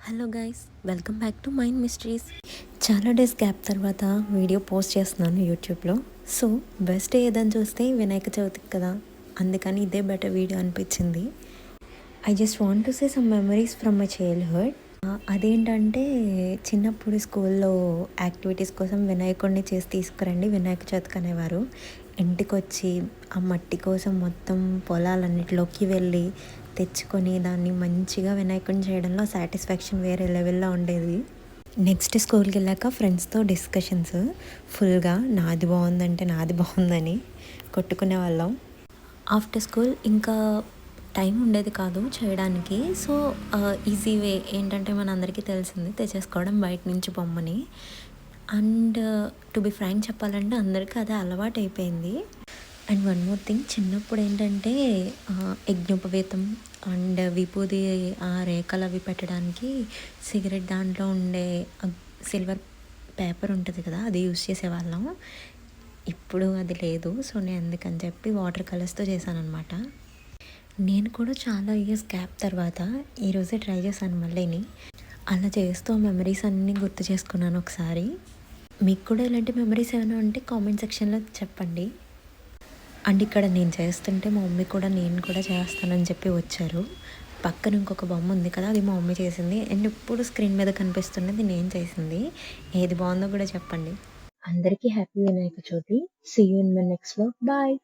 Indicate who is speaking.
Speaker 1: Hello guys, welcome back to mind mysteries. చాలా days gap తర్వాత video post చేస్తున్నాను యూట్యూబ్లో. సో బెస్ట్ ఏదని చూస్తే వినాయక చవితికి కదా, అందుకని ఇదే బెటర్ వీడియో అనిపించింది. I just want to say some memories from my childhood. అదేంటంటే చిన్నప్పుడు స్కూల్లో యాక్టివిటీస్ కోసం వినాయకుడిని చేసి తీసుకురండి వినాయక చవితికి అనేవారు. ఇంటికి వచ్చి ఆ మట్టి కోసం మొత్తం పొలాలన్నిటిలోకి వెళ్ళి తెచ్చుకొని దాన్ని మంచిగా వినాయకుడిని చేయడంలో సాటిస్ఫాక్షన్ వేరే లెవెల్లో ఉండేది. నెక్స్ట్ స్కూల్కి వెళ్ళాక ఫ్రెండ్స్తో డిస్కషన్స్ ఫుల్గా నాది బాగుందంటే నాది బాగుందని కొట్టుకునే వాళ్ళం. ఆఫ్టర్ స్కూల్ ఇంకా టైం ఉండేది కాదు చేయడానికి. సో ఈజీ వే ఏంటంటే మనందరికీ తెలిసింది తెచ్చేసుకోవడం బయట నుంచి బొమ్మని. అండ్ టు బి ఫ్రాంక్ చెప్పాలంటే అందరికీ అదే అలవాటు అయిపోయింది. అండ్ వన్ మోర్ థింగ్, చిన్నప్పుడు ఏంటంటే యజ్ఞోపవీతం అండ్ విభూది ఆ రేఖలు అవి పెట్టడానికి సిగరెట్ దాంట్లో ఉండే సిల్వర్ పేపర్ ఉంటుంది కదా, అది యూస్ చేసేవాళ్ళం. ఇప్పుడు అది లేదు. సో నేను అందుకని చెప్పి వాటర్ కలర్స్తో చేశాను అనమాట. నేను కూడా చాలా ఇయర్స్ గ్యాప్ తర్వాత ఈరోజే ట్రై చేశాను మళ్ళీని. అలా చేస్తూ మెమరీస్ అన్నీ గుర్తు చేసుకున్నాను ఒకసారి. మీకు కూడా ఇలాంటి మెమరీస్ ఏమైనా ఉంటే కామెంట్ సెక్షన్లో చెప్పండి. అండ్ ఇక్కడ నేను చేస్తుంటే మా మమ్మీ కూడా నేను కూడా చేస్తానని చెప్పి వచ్చారు. పక్కన ఇంకొక బొమ్మ ఉంది కదా, అది మా మమ్మీ చేసింది. అండ్ ఇప్పుడు స్క్రీన్ మీద కనిపిస్తున్నది నేను చేసింది. ఏది బాగుందో కూడా చెప్పండి. అందరికీ happy Vinayaka Chavithi. See you in my next vlog. Bye.